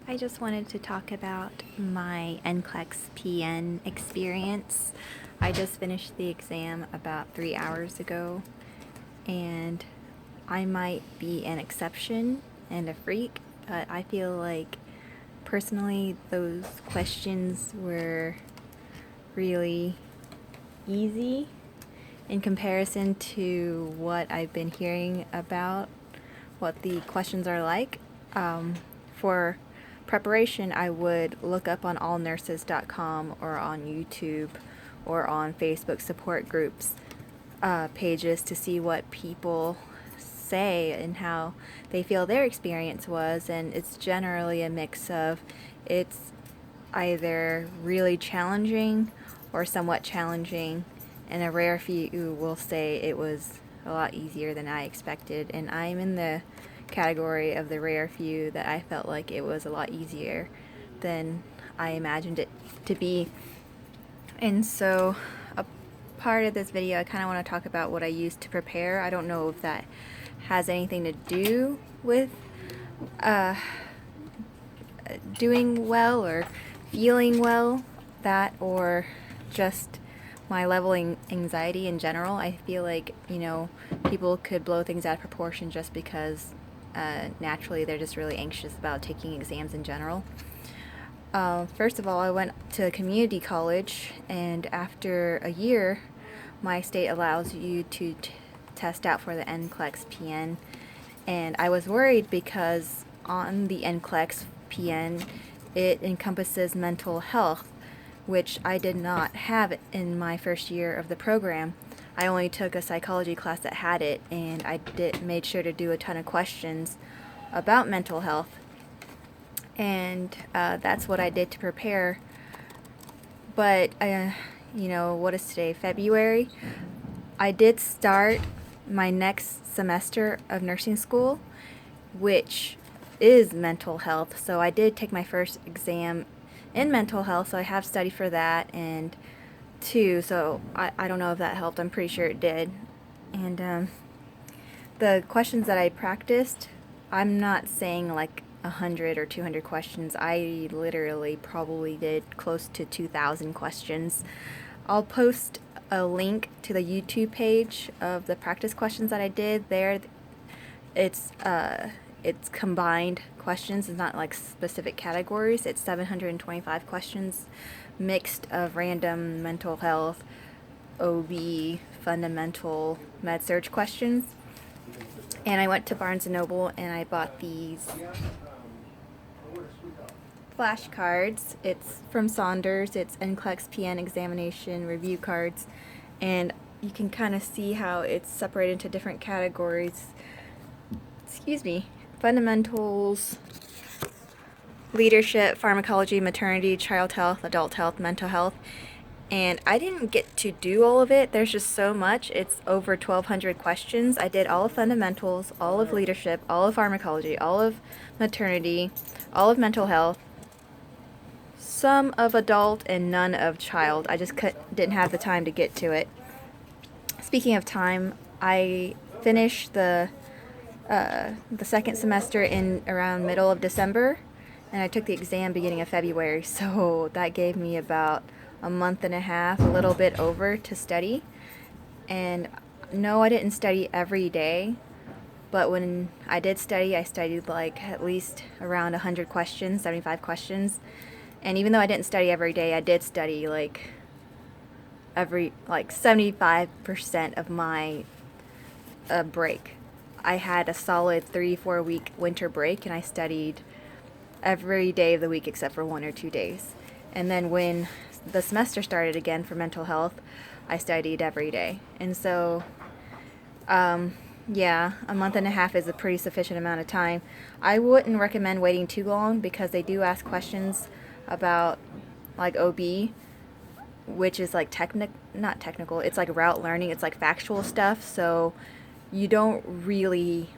I just wanted to talk about my NCLEX PN experience. I just finished the exam about 3 hours ago, and I might be an exception and a freak, but I feel like personally those questions were really easy in comparison to what I've been hearing about what the questions are like. For preparation, I would look up on allnurses.com or on YouTube or on Facebook support groups pages to see what people say and how they feel their experience was, and it's generally a mix of it's either really challenging or somewhat challenging, and a rare few will say it was a lot easier than I expected, and I'm in the category of the rare few that I felt like it was a lot easier than I imagined it to be. And so a part of this video, I kind of want to talk about what I used to prepare. I don't know if that has anything to do with doing well or feeling well, that, or just my leveling anxiety in general. I feel like, people could blow things out of proportion just because naturally they're just really anxious about taking exams in general. First of all, I went to community college, and after a year, my state allows you to test out for the NCLEX PN, and I was worried because on the NCLEX PN, it encompasses mental health, which I did not have in my first year of the program. I only took a psychology class that had it, and I made sure to do a ton of questions about mental health, and that's what I did to prepare. But what is today? February. I did start my next semester of nursing school, which is mental health. So I did take my first exam in mental health, so I have studied for that, and so I don't know if that helped. I'm pretty sure it did. And the questions that I practiced, I'm not saying like 100 or 200 questions. I literally probably did close to 2,000 questions. I'll post a link to the YouTube page of the practice questions that I did there. It's combined questions. It's not like specific categories. It's 725 questions mixed of random mental health, OB, fundamental med surg questions. And I went to Barnes & Noble and I bought these flashcards. It's from Saunders. It's NCLEX PN examination review cards, and you can kind of see how it's separated into different categories. Excuse me. Fundamentals, leadership, pharmacology, maternity, child health, adult health, mental health. And I didn't get to do all of it. There's just so much. It's over 1,200 questions. I did all of fundamentals, all of leadership, all of pharmacology, all of maternity, all of mental health, some of adult, and none of child. I just didn't have the time to get to it. Speaking of time, I finished the second semester in around middle of December, and I took the exam beginning of February, so that gave me about a month and a half, a little bit over, to study. And no, I didn't study every day, but when I did study, I studied like at least around 100 questions, 75 questions. And even though I didn't study every day, I did study like 75% of my break. I had a solid 3-4 week winter break, and I studied every day of the week except for 1 or 2 days. And then when the semester started again for mental health, I studied every day. And so, yeah, a month and a half is a pretty sufficient amount of time. I wouldn't recommend waiting too long because they do ask questions about like OB, which is like not technical, it's like route learning, it's like factual stuff, so you don't really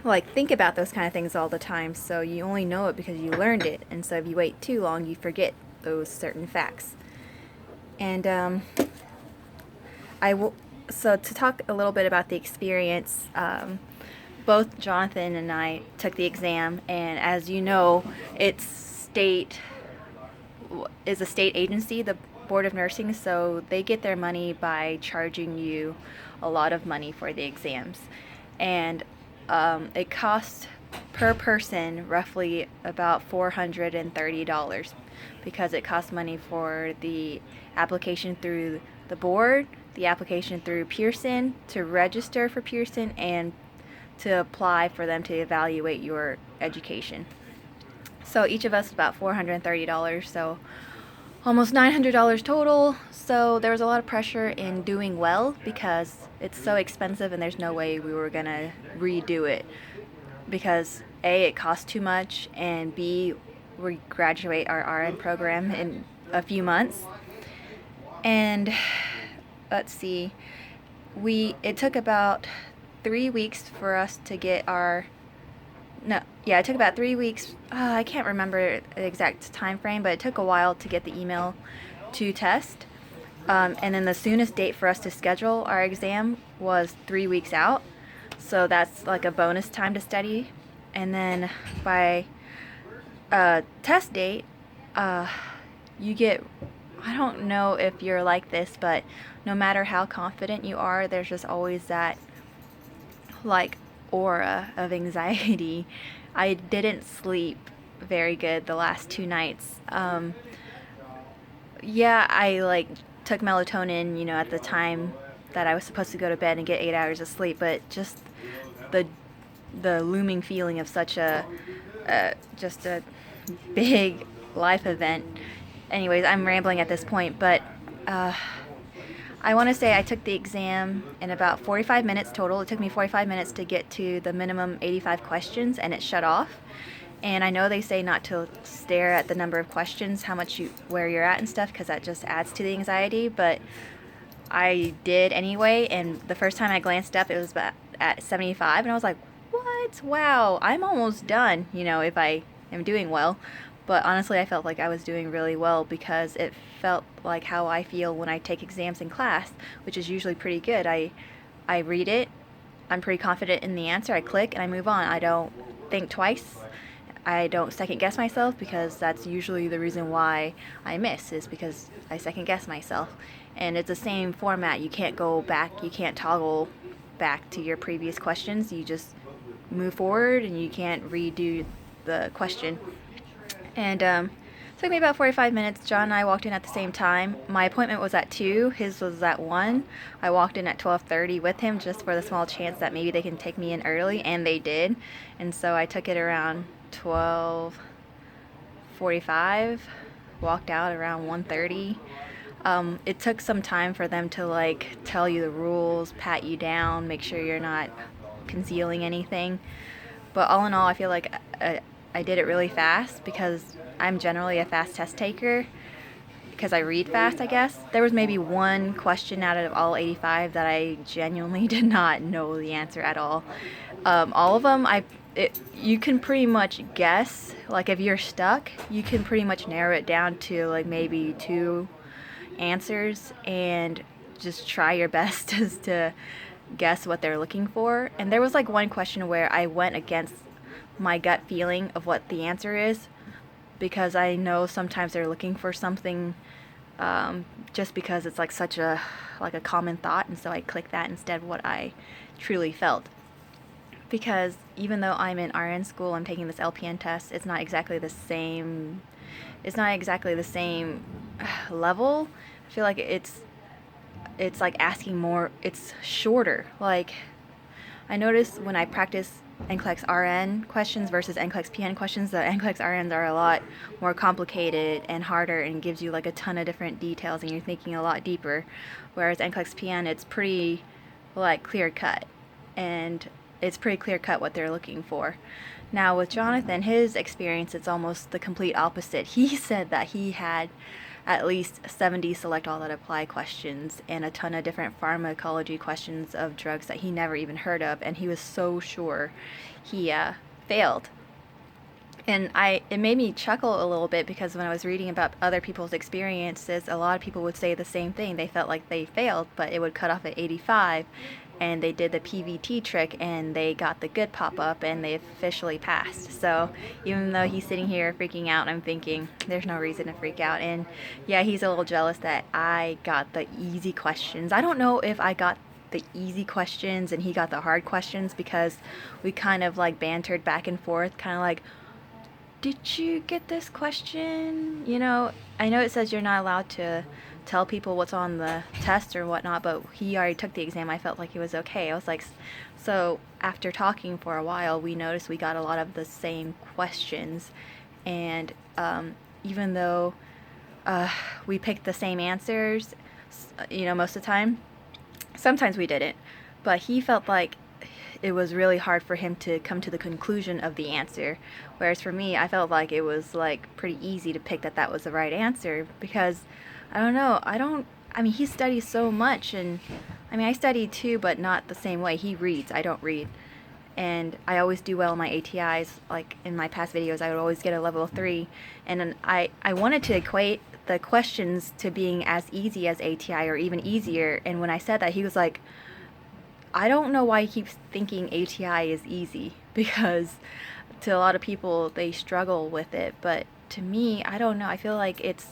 like think about those kind of things all the time, so you only know it because you learned it, and so if you wait too long, you forget those certain facts. And so to talk a little bit about the experience, both Jonathan and I took the exam, and as you know, is a state agency, the Board of Nursing, so they get their money by charging you a lot of money for the exams. And it costs per person roughly about $430 because it costs money for the application through the board, the application through Pearson, to register for Pearson, and to apply for them to evaluate your education. So each of us about $430, so almost $900 total. So there was a lot of pressure in doing well because it's so expensive and there's no way we were gonna redo it because A, it costs too much, and B, we graduate our RN program in a few months. And let's see, it took about 3 weeks for us to get our it took about 3 weeks. I can't remember the exact time frame, but it took a while to get the email to test. And then the soonest date for us to schedule our exam was 3 weeks out. So that's like a bonus time to study. And then by test date, you get, I don't know if you're like this, but no matter how confident you are, there's just always that like aura of anxiety. I didn't sleep very good the last 2 nights. I like took melatonin, at the time that I was supposed to go to bed and get 8 hours of sleep, but just the looming feeling of such a just a big life event. Anyways, I'm rambling at this point, but I want to say I took the exam in about 45 minutes total. It took me 45 minutes to get to the minimum 85 questions, and it shut off. And I know they say not to stare at the number of questions, where you're at and stuff, because that just adds to the anxiety, but I did anyway, and the first time I glanced up, it was at 75, and I was like, what? Wow, I'm almost done, if I am doing well. But honestly, I felt like I was doing really well because it felt like how I feel when I take exams in class, which is usually pretty good. I read it, I'm pretty confident in the answer, I click, and I move on. I don't think twice. I don't second guess myself, because that's usually the reason why I miss, is because I second guess myself. And it's the same format. You can't go back, you can't toggle back to your previous questions. You just move forward and you can't redo the question. And it took me about 45 minutes. John and I walked in at the same time. My appointment was at 2, his was at 1. I walked in at 12:30 with him just for the small chance that maybe they can take me in early, and they did. And so I took it around 12:45, walked out around 1:30. It took some time for them to tell you the rules, pat you down, make sure you're not concealing anything. But all in all, I feel like I did it really fast because I'm generally a fast test taker because I read fast, I guess. There was maybe one question out of all 85 that I genuinely did not know the answer at all. All of them, you can pretty much guess. Like if you're stuck, you can pretty much narrow it down to maybe 2 answers and just try your best to guess what they're looking for. And there was one question where I went against my gut feeling of what the answer is, because I know sometimes they're looking for something just because it's such a common thought, and so I click that instead of what I truly felt. Because even though I'm in RN school, I'm taking this LPN test, it's not exactly the same level. I feel like it's asking more, it's shorter. I notice when I practice NCLEX RN questions versus NCLEX PN questions, the NCLEX RNs are a lot more complicated and harder and gives you a ton of different details and you're thinking a lot deeper, whereas NCLEX PN, it's pretty clear cut, and it's pretty clear cut what they're looking for. Now with Jonathan, his experience, it's almost the complete opposite. He said that he had at least 70 select all that apply questions and a ton of different pharmacology questions of drugs that he never even heard of, and he was so sure he failed. And it made me chuckle a little bit, because when I was reading about other people's experiences, a lot of people would say the same thing. They felt like they failed, but it would cut off at 85, and they did the PVT trick and they got the good pop-up and they officially passed. So even though he's sitting here freaking out, I'm thinking there's no reason to freak out. And yeah, he's a little jealous that I got the easy questions. I don't know if I got the easy questions and he got the hard questions, because we kind of like bantered back and forth, kind of like, did you get this question? You know, I know it says you're not allowed to tell people what's on the test or whatnot, but he already took the exam. I felt like he was okay. I was like, so after talking for a while, we noticed we got a lot of the same questions, and even though we picked the same answers, you know, most of the time, sometimes we didn't, but he felt like it was really hard for him to come to the conclusion of the answer, whereas for me, I felt like it was like pretty easy to pick that was the right answer, because I don't know, I mean, he studies so much, and I mean, I study too, but not the same way. He reads, I don't read, and I always do well in my ATIs. Like in my past videos, I would always get a level 3, and then I wanted to equate the questions to being as easy as ATI or even easier, and when I said that, he was like, I don't know why he keeps thinking ATI is easy, because to a lot of people they struggle with it, but to me, I don't know, I feel like it's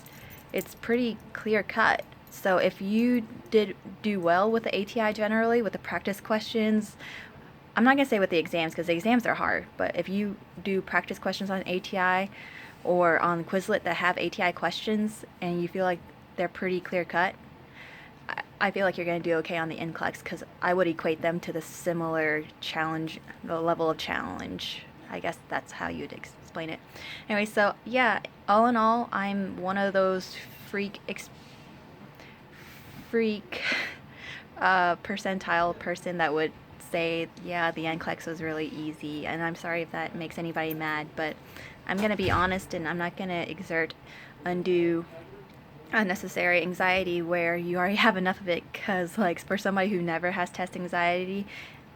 pretty clear cut. So if you did do well with the ATI generally, with the practice questions, I'm not going to say with the exams because the exams are hard, but if you do practice questions on ATI or on Quizlet that have ATI questions and you feel like they're pretty clear cut, I feel like you're going to do okay on the NCLEX, because I would equate them to the similar challenge, the level of challenge. I guess that's how you'd explain it. Anyway, so yeah, all in all, I'm one of those freak percentile person that would say, yeah, the NCLEX was really easy, and I'm sorry if that makes anybody mad, but I'm going to be honest, and I'm not going to exert undue unnecessary anxiety where you already have enough of it, because like for somebody who never has test anxiety,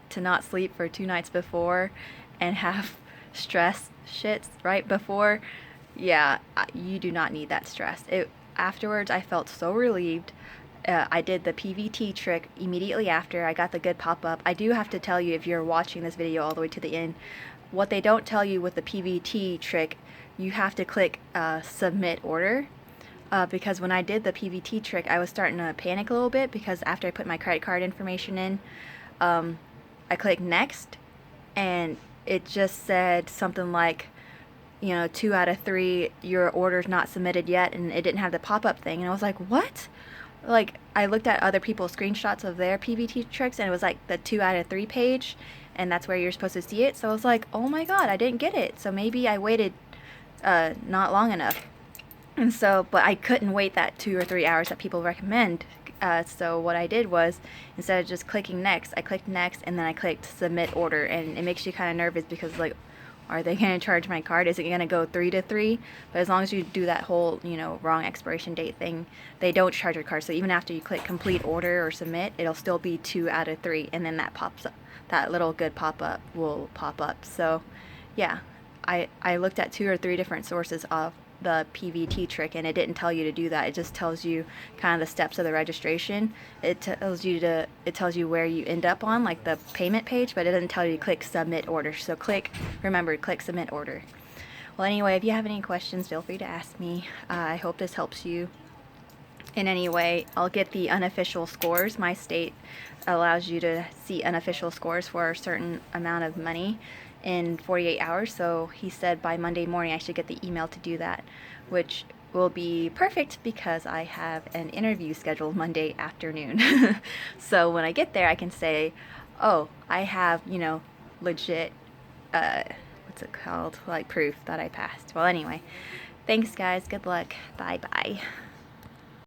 to not sleep for 2 nights before and have stress shits right before, yeah, you do not need that stress. Afterwards I felt so relieved. I did the PVT trick immediately after I got the good pop-up. I do have to tell you, if you're watching this video all the way to the end, what they don't tell you with the PVT trick, you have to click submit order. Because when I did the PVT trick, I was starting to panic a little bit, because after I put my credit card information in, I clicked next, and it just said something like, you know, 2 out of 3, your order's not submitted yet, and it didn't have the pop-up thing, and I was like, what? Like, I looked at other people's screenshots of their PVT tricks, and it was like the 2 out of 3 page, and that's where you're supposed to see it, so I was like, oh my god, I didn't get it, so maybe I waited not long enough. And so, but I couldn't wait that 2 or 3 hours that people recommend. So what I did was, instead of just clicking next, I clicked next, and then I clicked submit order, and it makes you kind of nervous, because like, are they going to charge my card? Is it going to go 3 to 3? But as long as you do that whole, you know, wrong expiration date thing, they don't charge your card. So even after you click complete order or submit, it'll still be 2 out of 3, and then that pops up, that little good pop-up will pop up. So yeah, I looked at 2 or 3 different sources of the PVT trick, and it didn't tell you to do that. It just tells you kind of the steps of the registration. It tells you where you end up on, like the payment page, but it doesn't tell you to click submit order. So remember, click submit order. Well, anyway, if you have any questions, feel free to ask me. I hope this helps you in any way. I'll get the unofficial scores. My state allows you to see unofficial scores for a certain amount of money in 48 hours, so he said by Monday morning I should get the email to do that, which will be perfect because I have an interview scheduled Monday afternoon. So when I get there, I can say, oh, I have, you know, legit, what's it called, like proof that I passed. Well, anyway, thanks guys, good luck, bye bye.